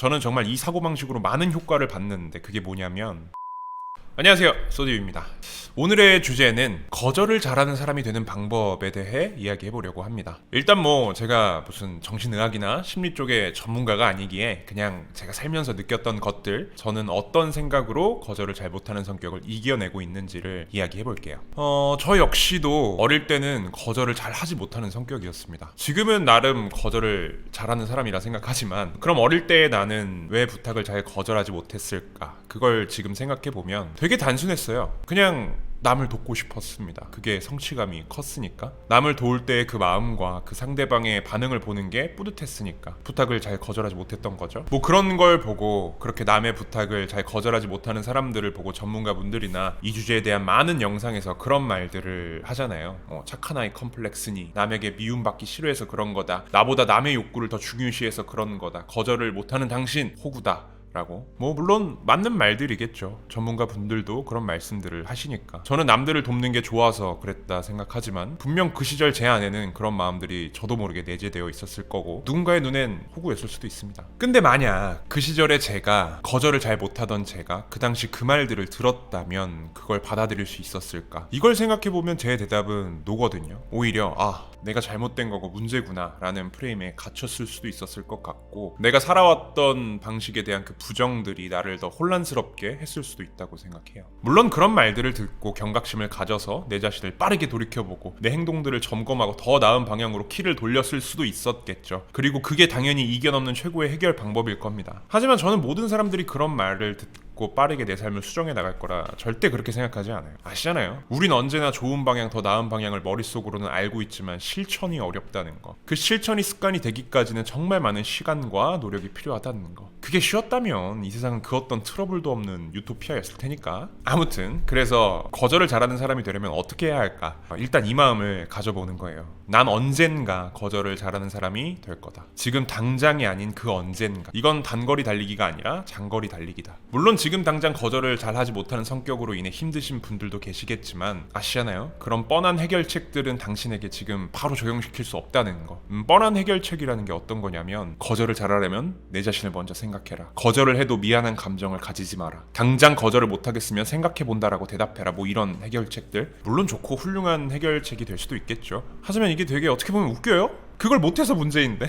저는 정말 이 사고방식으로 많은 효과를 봤는데 그게 뭐냐면, 안녕하세요, 소디입니다. 오늘의 주제는 거절을 잘하는 사람이 되는 방법에 대해 이야기해보려고 합니다. 일단 제가 무슨 정신의학이나 심리 쪽의 전문가가 아니기에 그냥 제가 살면서 느꼈던 것들, 저는 어떤 생각으로 거절을 잘 못하는 성격을 이겨내고 있는지를 이야기해볼게요. 저 역시도 어릴 때는 거절을 잘 하지 못하는 성격이었습니다. 지금은 나름 거절을 잘하는 사람이라 생각하지만, 그럼 어릴 때 나는 왜 부탁을 잘 거절하지 못했을까? 그걸 지금 생각해보면 되게 단순했어요. 그냥 남을 돕고 싶었습니다. 그게 성취감이 컸으니까. 남을 도울 때의 그 마음과 그 상대방의 반응을 보는 게 뿌듯했으니까 부탁을 잘 거절하지 못했던 거죠. 그런 걸 보고, 그렇게 남의 부탁을 잘 거절하지 못하는 사람들을 보고 전문가분들이나 이 주제에 대한 많은 영상에서 그런 말들을 하잖아요. 착한 아이 컴플렉스니, 남에게 미움받기 싫어해서 그런 거다, 나보다 남의 욕구를 더 중요시해서 그런 거다, 거절을 못하는 당신 호구다 라고. 물론 맞는 말들이겠죠. 전문가 분들도 그런 말씀들을 하시니까. 저는 남들을 돕는 게 좋아서 그랬다 생각하지만, 분명 그 시절 제 안에는 그런 마음들이 저도 모르게 내재되어 있었을 거고, 누군가의 눈엔 호구였을 수도 있습니다. 근데 만약 그 시절에 제가, 거절을 잘 못하던 제가 그 당시 그 말들을 들었다면 그걸 받아들일 수 있었을까? 이걸 생각해보면 제 대답은 노거든요. 오히려 내가 잘못된 거고 문제구나 라는 프레임에 갇혔을 수도 있었을 것 같고, 내가 살아왔던 방식에 대한 그 부정들이 나를 더 혼란스럽게 했을 수도 있다고 생각해요. 물론 그런 말들을 듣고 경각심을 가져서 내 자신을 빠르게 돌이켜보고 내 행동들을 점검하고 더 나은 방향으로 키를 돌렸을 수도 있었겠죠. 그리고 그게 당연히 이겨넘는 최고의 해결 방법일 겁니다. 하지만 저는 모든 사람들이 그런 말을 듣고 빠르게 내 삶을 수정해 나갈 거라 절대 그렇게 생각하지 않아요. 아시잖아요. 우린 언제나 좋은 방향, 더 나은 방향을 머릿속으로는 알고 있지만 실천이 어렵다는 거. 그 실천이 습관이 되기까지는 정말 많은 시간과 노력이 필요하다는 거. 그게 쉬웠다면 이 세상은 그 어떤 트러블도 없는 유토피아였을 테니까. 아무튼 그래서 거절을 잘하는 사람이 되려면 어떻게 해야 할까? 일단 이 마음을 가져보는 거예요. 난 언젠가 거절을 잘하는 사람이 될 거다. 지금 당장이 아닌 그 언젠가. 이건 단거리 달리기가 아니라 장거리 달리기다. 물론 지금 당장 거절을 잘하지 못하는 성격으로 인해 힘드신 분들도 계시겠지만, 아시잖아요. 그런 뻔한 해결책들은 당신에게 지금 바로 적용시킬 수 없다는 거. 뻔한 해결책이라는 게 어떤 거냐면, 거절을 잘하려면 내 자신을 먼저 생각해라. 거절을 해도 미안한 감정을 가지지 마라. 당장 거절을 못하겠으면 생각해본다라고 대답해라. 이런 해결책들. 물론 좋고 훌륭한 해결책이 될 수도 있겠죠. 하지만 이게 되게 어떻게 보면 웃겨요? 그걸 못해서 문제인데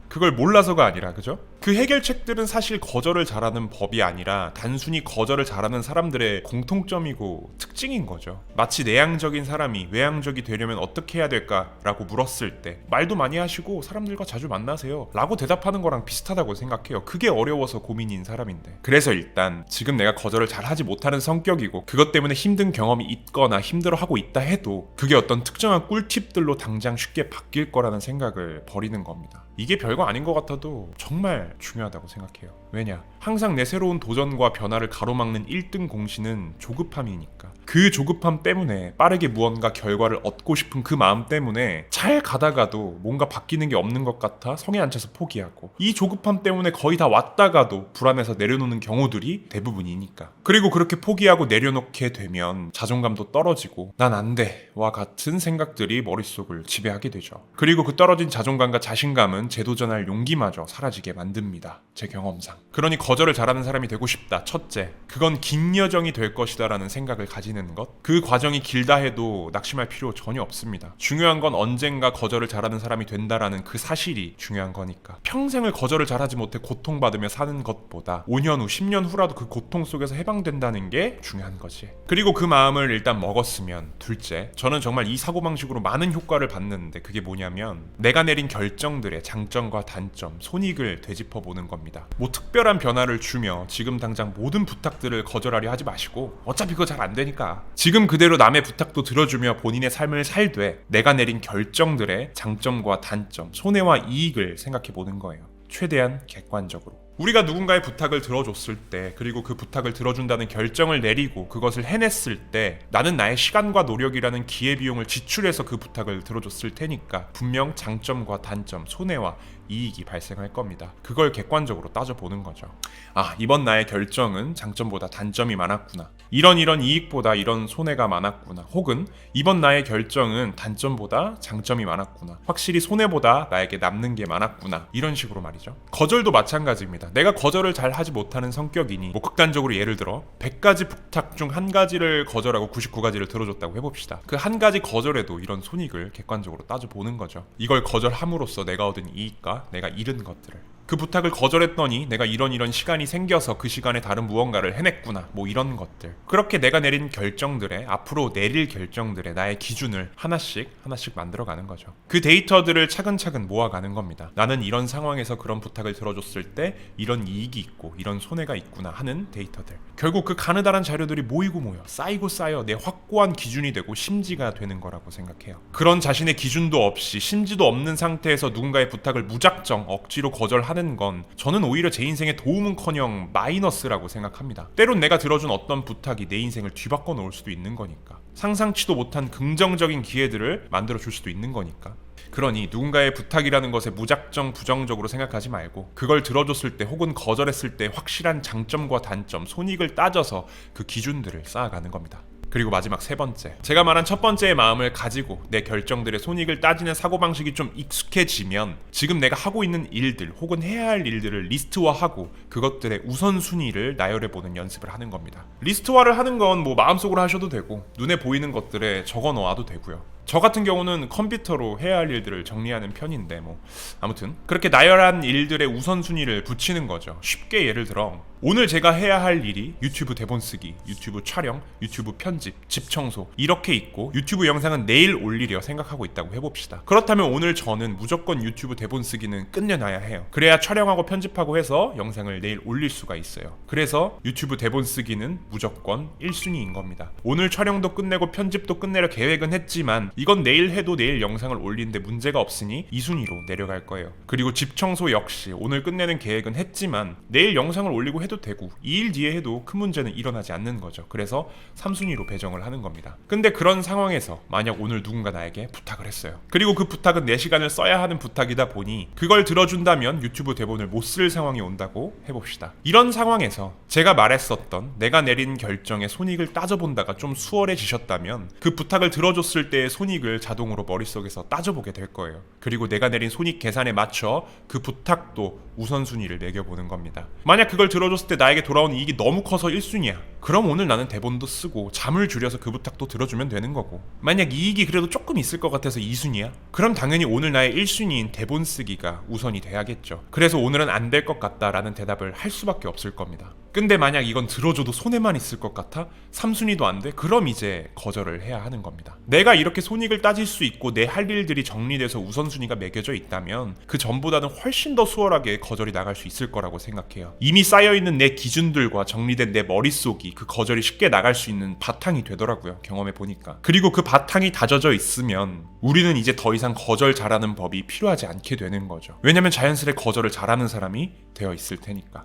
그걸 몰라서가 아니라, 그죠? 그 해결책들은 사실 거절을 잘하는 법이 아니라 단순히 거절을 잘하는 사람들의 공통점이고 특징인 거죠. 마치 내향적인 사람이 외향적이 되려면 어떻게 해야 될까라고 물었을 때 말도 많이 하시고 사람들과 자주 만나세요 라고 대답하는 거랑 비슷하다고 생각해요. 그게 어려워서 고민인 사람인데. 그래서 일단 지금 내가 거절을 잘하지 못하는 성격이고 그것 때문에 힘든 경험이 있거나 힘들어하고 있다 해도 그게 어떤 특정한 꿀팁들로 당장 쉽게 바뀔 거라는 생각을 버리는 겁니다. 이게 별거 아닌 것 같아도 정말 중요하다고 생각해요. 왜냐? 항상 내 새로운 도전과 변화를 가로막는 1등 공신은 조급함이니까. 그 조급함 때문에 빠르게 무언가 결과를 얻고 싶은 그 마음 때문에 잘 가다가도 뭔가 바뀌는 게 없는 것 같아 성에 안 차서 포기하고, 이 조급함 때문에 거의 다 왔다가도 불안해서 내려놓는 경우들이 대부분이니까. 그리고 그렇게 포기하고 내려놓게 되면 자존감도 떨어지고 난 안 돼와 같은 생각들이 머릿속을 지배하게 되죠. 그리고 그 떨어진 자존감과 자신감은 재도전할 용기마저 사라지게 만듭니다. 제 경험상. 그러니 거절을 잘하는 사람이 되고 싶다. 첫째, 그건 긴 여정이 될 것이다 라는 생각을 가지는 것. 그 과정이 길다 해도 낙심할 필요 전혀 없습니다. 중요한 건 언젠가 거절을 잘하는 사람이 된다라는 그 사실이 중요한 거니까. 평생을 거절을 잘하지 못해 고통받으며 사는 것보다 5년 후, 10년 후라도 그 고통 속에서 해방된다는 게 중요한 거지. 그리고 그 마음을 일단 먹었으면, 둘째, 저는 정말 이 사고방식으로 많은 효과를 봤는데 그게 뭐냐면, 내가 내린 결정들의 장점과 단점, 손익을 되짚어보는 겁니다. 특별한 변화를 주며 지금 당장 모든 부탁들을 거절하려 하지 마시고, 어차피 그거 잘 안 되니까 지금 그대로 남의 부탁도 들어주며 본인의 삶을 살되 내가 내린 결정들의 장점과 단점, 손해와 이익을 생각해보는 거예요. 최대한 객관적으로. 우리가 누군가의 부탁을 들어줬을 때, 그리고 그 부탁을 들어준다는 결정을 내리고 그것을 해냈을 때, 나는 나의 시간과 노력이라는 기회비용을 지출해서 그 부탁을 들어줬을 테니까 분명 장점과 단점, 손해와 이익이 발생할 겁니다. 그걸 객관적으로 따져보는 거죠. 아, 이번 나의 결정은 장점보다 단점이 많았구나. 이런 이익보다 이런 손해가 많았구나. 혹은 이번 나의 결정은 단점보다 장점이 많았구나. 확실히 손해보다 나에게 남는 게 많았구나. 이런 식으로 말이죠. 거절도 마찬가지입니다. 내가 거절을 잘 하지 못하는 성격이니 뭐 극단적으로 예를 들어 100가지 부탁 중 한 가지를 거절하고 99가지를 들어줬다고 해봅시다. 그 한 가지 거절에도 이런 손익을 객관적으로 따져보는 거죠. 이걸 거절함으로써 내가 얻은 이익과 내가 잃은 것들을, 그 부탁을 거절했더니 내가 이런 시간이 생겨서 그 시간에 다른 무언가를 해냈구나, 뭐 이런 것들. 그렇게 내가 내린 결정들에, 앞으로 내릴 결정들에 나의 기준을 하나씩 만들어가는 거죠. 그 데이터들을 차근차근 모아가는 겁니다. 나는 이런 상황에서 그런 부탁을 들어줬을 때 이런 이익이 있고 이런 손해가 있구나 하는 데이터들. 결국 그 가느다란 자료들이 모이고 모여 쌓여 내 확고한 기준이 되고 심지가 되는 거라고 생각해요. 그런 자신의 기준도 없이 심지도 없는 상태에서 누군가의 부탁을 무작정 억지로 거절하는 건 저는 오히려 제 인생에 도움은커녕 마이너스라고 생각합니다. 때론 내가 들어준 어떤 부탁이 내 인생을 뒤바꿔 놓을 수도 있는 거니까. 상상치도 못한 긍정적인 기회들을 만들어 줄 수도 있는 거니까. 그러니 누군가의 부탁이라는 것에 무작정 부정적으로 생각하지 말고, 그걸 들어줬을 때 혹은 거절했을 때 확실한 장점과 단점, 손익을 따져서 그 기준들을 쌓아가는 겁니다. 그리고 마지막 세 번째, 제가 말한 첫 번째의 마음을 가지고 내 결정들의 손익을 따지는 사고방식이 좀 익숙해지면 지금 내가 하고 있는 일들 혹은 해야 할 일들을 리스트화하고 그것들의 우선순위를 나열해보는 연습을 하는 겁니다. 리스트화를 하는 건 뭐 마음속으로 하셔도 되고 눈에 보이는 것들에 적어 놓아도 되고요. 저 같은 경우는 컴퓨터로 해야 할 일들을 정리하는 편인데 뭐 아무튼 그렇게 나열한 일들의 우선순위를 붙이는 거죠. 쉽게 예를 들어 오늘 제가 해야 할 일이 유튜브 대본 쓰기, 유튜브 촬영, 유튜브 편집, 집 청소 이렇게 있고 유튜브 영상은 내일 올리려 생각하고 있다고 해봅시다. 그렇다면 오늘 저는 무조건 유튜브 대본 쓰기는 끝내놔야 해요. 그래야 촬영하고 편집하고 해서 영상을 내일 올릴 수가 있어요. 그래서 유튜브 대본 쓰기는 무조건 1순위인 겁니다. 오늘 촬영도 끝내고 편집도 끝내려 계획은 했지만 이건 내일 해도 내일 영상을 올리는데 문제가 없으니 2순위로 내려갈 거예요. 그리고 집 청소 역시 오늘 끝내는 계획은 했지만 내일 영상을 올리고 해도 되고 2일 뒤에 해도 큰 문제는 일어나지 않는 거죠. 그래서 3순위로 배정을 하는 겁니다. 근데 그런 상황에서 만약 오늘 누군가 나에게 부탁을 했어요. 그리고 그 부탁은 내 시간을 써야 하는 부탁이다 보니 그걸 들어준다면 유튜브 대본을 못 쓸 상황이 온다고 해봅시다. 이런 상황에서 제가 말했었던 내가 내린 결정의 손익을 따져본다가 좀 수월해지셨다면 그 부탁을 들어줬을 때의 손익을 자동으로 머릿속에서 따져보게 될 거예요. 그리고 내가 내린 손익 계산에 맞춰 그 부탁도 우선순위를 매겨보는 겁니다. 만약 그걸 들어줬을 때 나에게 돌아온 이익이 너무 커서 1순위야. 그럼 오늘 나는 대본도 쓰고 잠을 줄여서 그 부탁도 들어주면 되는 거고, 만약 이익이 그래도 조금 있을 것 같아서 2순위야? 그럼 당연히 오늘 나의 1순위인 대본 쓰기가 우선이 돼야겠죠. 그래서 오늘은 안 될 것 같다라는 대답을 할 수밖에 없을 겁니다. 근데 만약 이건 들어줘도 손해만 있을 것 같아? 3순위도 안 돼? 그럼 이제 거절을 해야 하는 겁니다. 내가 이렇게 손익을 따질 수 있고 내 할 일들이 정리돼서 우선순위가 매겨져 있다면 그 전보다는 훨씬 더 수월하게 거절이 나갈 수 있을 거라고 생각해요. 이미 쌓여있는 내 기준들과 정리된 내 머릿속이 그 거절이 쉽게 나갈 수 있는 바탕이 되더라고요. 경험해 보니까. 그리고 그 바탕이 다져져 있으면 우리는 이제 더 이상 거절 잘하는 법이 필요하지 않게 되는 거죠. 왜냐면 자연스레 거절을 잘하는 사람이 되어 있을 테니까.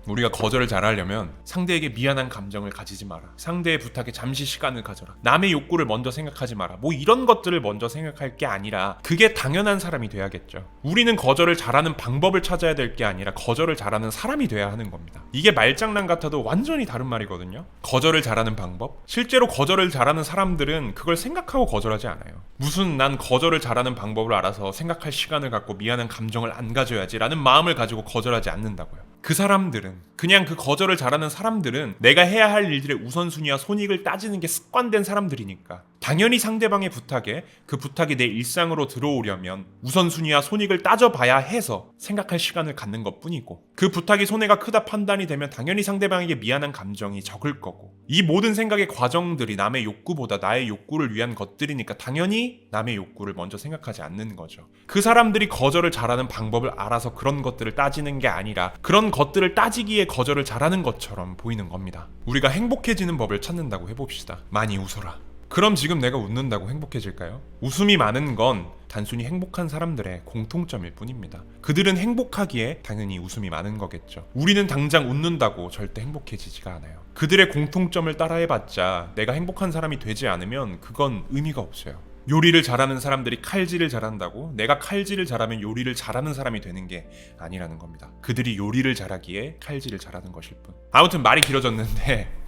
우리가 거절을 잘하려면 상대에게 미안한 감정을 가지지 마라. 상대의 부탁에 잠시 시간을 가져라. 남의 욕구를 먼저 생각하지 마라. 뭐 이런 것들을 먼저 생각할 게 아니라 그게 당연한 사람이 돼야겠죠. 우리는 거절을 잘하는 방법을 찾아야 될 게 아니라 거절을 잘하는 사람이 돼야 하는 겁니다. 이게 말장난 같아도 완전히 다른 말이거든요. 거절을 잘하는 방법? 실제로 거절을 잘하는 사람들은 그걸 생각하고 거절하지 않아요. 무슨 난 거절을 잘하는 방법을 알아서 생각할 시간을 갖고 미안한 감정을 안 가져야지 라는 마음을 가지고 거절하지 않는다고요. 그 사람들은, 그냥 그 거절을 잘하는 사람들은 내가 해야 할 일들의 우선순위와 손익을 따지는 게 습관된 사람들이니까 당연히 상대방의 부탁에 그 부탁이 내 일상으로 들어오려면 우선순위와 손익을 따져봐야 해서 생각할 시간을 갖는 것뿐이고, 그 부탁이 손해가 크다 판단이 되면 당연히 상대방에게 미안한 감정이 적을 거고, 이 모든 생각의 과정들이 남의 욕구보다 나의 욕구를 위한 것들이니까 당연히 남의 욕구를 먼저 생각하지 않는 거죠. 그 사람들이 거절을 잘하는 방법을 알아서 그런 것들을 따지는 게 아니라 그런 것들을 따지기에 거절을 잘하는 것처럼 보이는 겁니다. 우리가 행복해지는 법을 찾는다고 해봅시다. 많이 웃어라. 그럼 지금 내가 웃는다고 행복해질까요? 웃음이 많은 건 단순히 행복한 사람들의 공통점일 뿐입니다. 그들은 행복하기에 당연히 웃음이 많은 거겠죠. 우리는 당장 웃는다고 절대 행복해지지가 않아요. 그들의 공통점을 따라해봤자 내가 행복한 사람이 되지 않으면 그건 의미가 없어요. 요리를 잘하는 사람들이 칼질을 잘한다고 내가 칼질을 잘하면 요리를 잘하는 사람이 되는 게 아니라는 겁니다. 그들이 요리를 잘하기에 칼질을 잘하는 것일 뿐. 아무튼 말이 길어졌는데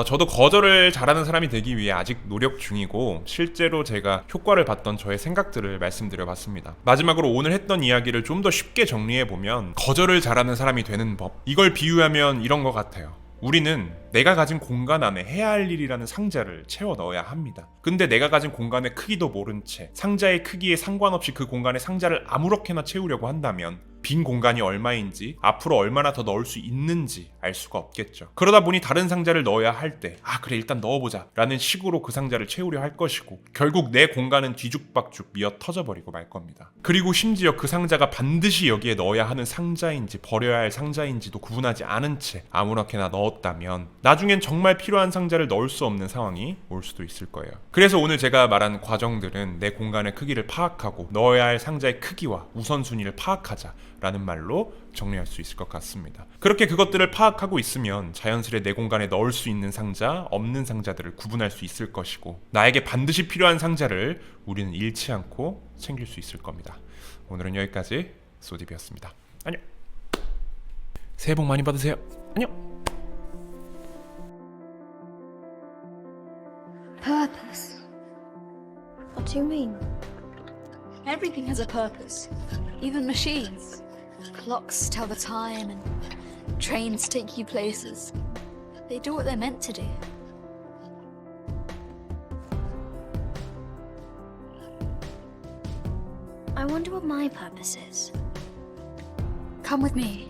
저도 거절을 잘하는 사람이 되기 위해 아직 노력 중이고 실제로 제가 효과를 봤던 저의 생각들을 말씀드려봤습니다. 마지막으로 오늘 했던 이야기를 좀 더 쉽게 정리해보면 거절을 잘하는 사람이 되는 법, 이걸 비유하면 이런 것 같아요. 우리는 내가 가진 공간 안에 해야 할 일이라는 상자를 채워 넣어야 합니다. 근데 내가 가진 공간의 크기도 모른 채 상자의 크기에 상관없이 그 공간에 상자를 아무렇게나 채우려고 한다면 빈 공간이 얼마인지 앞으로 얼마나 더 넣을 수 있는지 알 수가 없겠죠. 그러다 보니 다른 상자를 넣어야 할 때 그래 일단 넣어보자 라는 식으로 그 상자를 채우려 할 것이고 결국 내 공간은 뒤죽박죽 미어 터져버리고 말 겁니다. 그리고 심지어 그 상자가 반드시 여기에 넣어야 하는 상자인지 버려야 할 상자인지도 구분하지 않은 채 아무렇게나 넣었다면 나중엔 정말 필요한 상자를 넣을 수 없는 상황이 올 수도 있을 거예요. 그래서 오늘 제가 말한 과정들은 내 공간의 크기를 파악하고 넣어야 할 상자의 크기와 우선순위를 파악하자 라는 말로 정리할 수 있을 것 같습니다. 그렇게 그것들을 파악하고 있으면 자연스레 내 공간에 넣을 수 있는 상자, 없는 상자들을 구분할 수 있을 것이고 나에게 반드시 필요한 상자를 우리는 잃지 않고 챙길 수 있을 겁니다. 오늘은 여기까지 소디비였습니다. 안녕. 새해 복 많이 받으세요. 안녕. Purpose? What do you mean? Everything has a purpose, even machines. Clocks tell the time and trains take you places. They do what they're meant to do. I wonder what my purpose is. Come with me.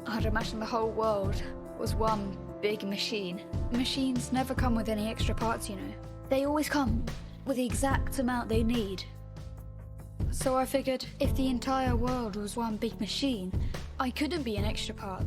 I'd imagine the whole world was one big machine. Machines never come with any extra parts, you know. They always come with the exact amount they need. So I figured if the entire world was one big machine, I couldn't be an extra part.